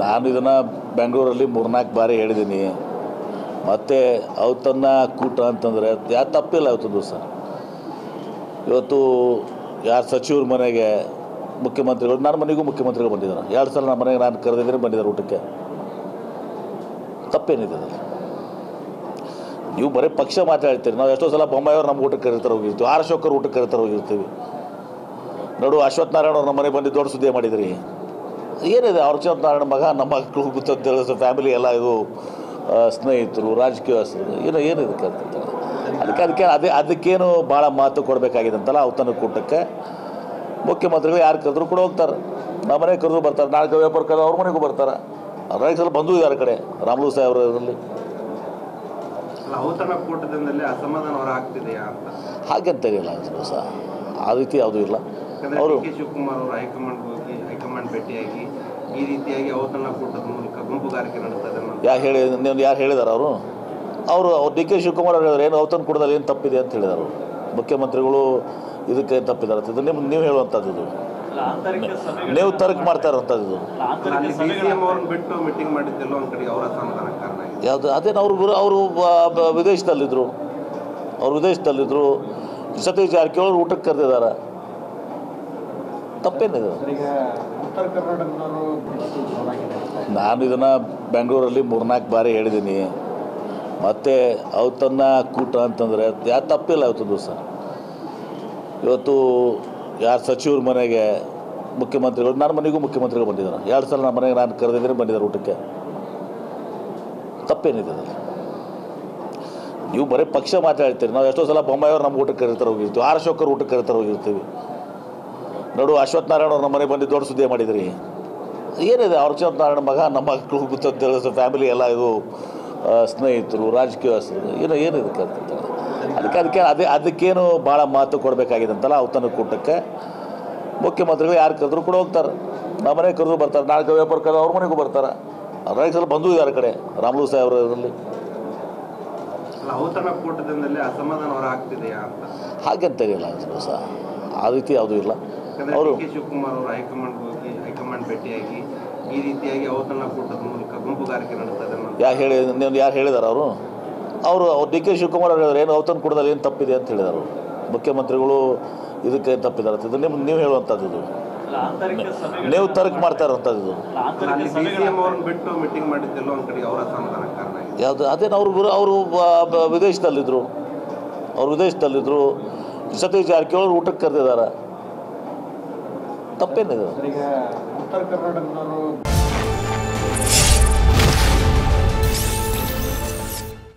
ನಾನು ಇದನ್ನು ಬೆಂಗಳೂರಲ್ಲಿ 3-4 ಬಾರಿ ಹೇಳಿದ್ದೀನಿ. ಮತ್ತು ಅವತ್ತನ್ನು ಕೂಟ ಅಂತಂದರೆ ಯಾರು ತಪ್ಪಿಲ್ಲ ಅವತ್ತು ದಿವಸ. ಇವತ್ತು ಯಾರು ಸಚಿವ್ರ ಮನೆಗೆ ಮುಖ್ಯಮಂತ್ರಿಗಳು, ನನ್ನ ಮನೆಗೂ ಮುಖ್ಯಮಂತ್ರಿಗಳು ಬಂದಿದ್ದಾರೆ. 2 ಸಲ ನಮ್ಮ ಮನೆಗೆ ನಾನು ಕರೆದಿದ್ದೀನಿ, ಬಂದಿದ್ದಾರೆ ಊಟಕ್ಕೆ. ತಪ್ಪೇನಿದೆ ಅದರಲ್ಲಿ? ನೀವು ಬರೀ ಪಕ್ಷ ಮಾತಾಡ್ತೀರಿ. ನಾವು ಎಷ್ಟೋ ಸಲ ಬೊಮ್ಮಾಯಿಯವ್ರು ನಮ್ಮ ಊಟಕ್ಕೆ ಕರೀತಾರೆ ಹೋಗಿರ್ತೀವಿ, ಆರ್ ಅಶೋಕರು ಊಟಕ್ಕೆ ಕರೀತಾರೆ ಹೋಗಿರ್ತೀವಿ. ನೋಡು, ಅಶ್ವಥ್ ನಾರಾಯಣ ಅವ್ರು ನಮ್ಮ ಮನೆಗೆ ಬಂದು ದೊಡ್ಡ ಸುದ್ದಿ ಮಾಡಿದ್ರಿ. ಏನಿದೆ, ಅವ್ರ ಅಶ್ವಥ್ ನಾರಾಯಣ ಮಗ, ನಮ್ಮ ಮಕ್ಕಳು ಗೊತ್ತಂತ ಫ್ಯಾಮಿಲಿ ಎಲ್ಲ ಇದು ಸ್ನೇಹಿತರು, ರಾಜಕೀಯ ಏನಿದೆ ಅದಕ್ಕೆ ಅದಕ್ಕೇನು ಭಾಳ ಮಾತು ಕೊಡಬೇಕಾಗಿದೆ ಅಂತಲ್ಲ. ಅವತ್ತನ ಕೂಟಕ್ಕೆ ಮುಖ್ಯಮಂತ್ರಿಗಳು ಯಾರು ಕರೆದ್ರು ಕೂಡ ಹೋಗ್ತಾರೆ. ನಮ್ಮ ಮನೆಗೆ ಕರೆದ್ರು ಬರ್ತಾರೆ, ನಾಳೆ ವ್ಯಾಪಾರ ಕರೆದು ಅವ್ರ ಮನೆಗೂ ಬರ್ತಾರೆ. ರೈತ ಸಲ ಬಂದು ಯಾರ ಕಡೆ ರಾಮಲು ಸಾಹೇಬ್ರಲ್ಲಿ ಔತಣ ಕೂಟದಿಂದಲೇ ಅಸಮಾಧಾನ ಹೊರ ಆಗ್ತಿದೆಯಾ ಅಂತ ಹಾಗೆಂತಾಗಿಲ್ಲ ಸಹ, ಆ ರೀತಿ ಯಾವುದೂ ಇಲ್ಲ. ಅವರು ಶಿವಕುಮಾರ್ ಅವರು ಹೈಕಮಾಂಡ್ ಭೇಟಿಯಾಗಿ ಈ ರೀತಿಯಾಗಿ ಔತಣ ಕೂಟದ ಮೂಲಕ ಗುಂಪುಗಾರಿಕೆ ನಡೆಸ್ತದೆ ಯಾರು ಹೇಳಿದಾರೆ ಅವರು ಡಿ ಕೆ ಶಿವಕುಮಾರ್ ಅವರು ಹೇಳಿದ್ರು, ಏನು ಔತಣ ಕೂಟದಲ್ಲಿ ಏನು ತಪ್ಪಿದೆ ಅಂತ ಹೇಳಿದರು. ಮುಖ್ಯಮಂತ್ರಿಗಳು ಇದಕ್ಕೆ ತಪ್ಪಿದ್ದಾರೆ ಅಂತ ನೀವು ಹೇಳುವಂಥದ್ದು, ಇದು ನೀವು ತರ್ಕ ಮಾಡ್ತಾ ಇರೋವಂಥದ್ದು. ಬಿಟ್ಟು ಮೀಟಿಂಗ್ ಮಾಡಿದ್ದೆಲ್ಲ ಒಂದು ಕಡೆ ಅವರ ಅಸಮಾಧಾನ ಕಾರಣ ಯಾವುದು ಅದೇನು ಅವರು ವಿದೇಶದಲ್ಲಿದ್ದರು. ಸತೀಶ್ ಜಾರಕಿಹೊಳಿ ಊಟಕ್ಕೆ ಕರೆದಿದ್ದಾರೆ. ತಪ್ಪೇನಿದೆ? ನಾನು ಇದನ್ನು ಬೆಂಗಳೂರಲ್ಲಿ 3-4 ಬಾರಿ ಹೇಳಿದ್ದೀನಿ. ಮತ್ತು ಅವತ್ತನ್ನು ಕೂಟ ಅಂತಂದರೆ ಯಾರು ತಪ್ಪಿಲ್ಲ ಅವತ್ತು ದಿವಸ. ಇವತ್ತು ಯಾರು ಸಚಿವ್ರ ಮನೆಗೆ ಮುಖ್ಯಮಂತ್ರಿಗಳು, ನನ್ನ ಮನೆಗೂ ಮುಖ್ಯಮಂತ್ರಿಗಳು ಬಂದಿದ್ದಾರೆ. 2 ಸಲ ನಮ್ಮ ಮನೆಗೆ ನಾನು ಕರೆದಿದ್ದೀನಿ, ಬಂದಿದ್ದಾರೆ ಊಟಕ್ಕೆ. ತಪ್ಪೇನಿದೆ ಅದರಲ್ಲಿ? ನೀವು ಬರೀ ಪಕ್ಷ ಮಾತಾಡ್ತೀರಿ. ನಾವು ಎಷ್ಟೋ ಸಲ ಬೊಮ್ಮಾಯಿಯವ್ರು ನಮ್ಮ ಊಟಕ್ಕೆ ಕರೀತಾರೆ ಹೋಗಿರ್ತೀವಿ, ಆರ್ ಅಶೋಕರು ಊಟಕ್ಕೆ ಕರೀತಾರೆ ಹೋಗಿರ್ತೀವಿ. ನೋಡು, ಅಶ್ವಥ್ ನಾರಾಯಣ ಅವ್ರು ನಮ್ಮ ಮನೆಗೆ ಬಂದು ದೊಡ್ಡ ಸುದ್ದಿ ಮಾಡಿದ್ರಿ. ಏನಿದೆ, ಅವ್ರ ಅಶ್ವಥ್ ನಾರಾಯಣ ಮಗ, ನಮ್ಮ ಮಕ್ಕಳು ಗೊತ್ತಂತ ಫ್ಯಾಮಿಲಿ ಎಲ್ಲ ಇದು ಸ್ನೇಹಿತರು, ರಾಜಕೀಯ ಏನಿದೆ ಅದಕ್ಕೇನು ಭಾಳ ಮಾತು ಕೊಡಬೇಕಾಗಿದೆ ಅಂತಲ್ಲ. ಅವತ್ತನ ಕೂಟಕ್ಕೆ ಮುಖ್ಯಮಂತ್ರಿಗಳು ಯಾರು ಕರೆದ್ರು ಕೂಡ ಹೋಗ್ತಾರೆ. ನಮ್ಮ ಮನೆಗೆ ಕರೆದ್ರು ಬರ್ತಾರೆ, ನಾಳೆ ವ್ಯಾಪಾರ ಕರೆದು ಅವ್ರ ಮನೆಗೂ ಬರ್ತಾರೆ. ರೈತ ಸಲ ಬಂದು ಯಾರ ಕಡೆ ರಾಮಲು ಸಾಹೇಬ್ರಲ್ಲಿ ಔತಣ ಕೂಟದಿಂದಲೇ ಅಸಮಾಧಾನ ಹೊರ ಆಗ್ತಿದೆಯಾ ಅಂತ ಹಾಗೆಂತಾಗಿಲ್ಲ ಸಹ, ಆ ರೀತಿ ಯಾವುದೂ ಇಲ್ಲ. ಅವರು ಶಿವಕುಮಾರ್ ಅವರು ಹೈಕಮಾಂಡ್ ಭೇಟಿಯಾಗಿ ಈ ರೀತಿಯಾಗಿ ಔತಣ ಕೂಟದ ಮೂಲಕ ಗುಂಪುಗಾರಿಕೆ ನಡೆಸ್ತದೆ ಯಾರು ಹೇಳಿದಾರೆ ಅವರು ಡಿ ಕೆ ಶಿವಕುಮಾರ್ ಅವರು ಹೇಳಿದ್ರು, ಏನು ಔತಣ ಕೂಟದಲ್ಲಿ ಏನು ತಪ್ಪಿದೆ ಅಂತ ಹೇಳಿದರು. ಮುಖ್ಯಮಂತ್ರಿಗಳು ಇದಕ್ಕೆ ತಪ್ಪಿದ್ದಾರೆ ಅಂತ ನೀವು ಹೇಳುವಂಥದ್ದು, ಇದು ನೀವು ತರ್ಕ ಮಾಡ್ತಾ ಇರೋವಂಥದ್ದು. ಬಿಟ್ಟು ಮೀಟಿಂಗ್ ಮಾಡಿದ್ದೆಲ್ಲ ಒಂದು ಕಡೆ ಅವರ ಅಸಮಾಧಾನ ಕಾರಣ ಯಾವುದು ಅದೇನು ಅವರು ವಿದೇಶದಲ್ಲಿದ್ದರು. ಸತೀಶ್ ಜಾರಕಿಹೊಳಿ ಊಟಕ್ಕೆ ಕರೆದಿದ್ದಾರೆ. ತಪ್ಪೇನಿದೆ? ಉತ್ತರ ಕರ್ನಾಟಕದವರು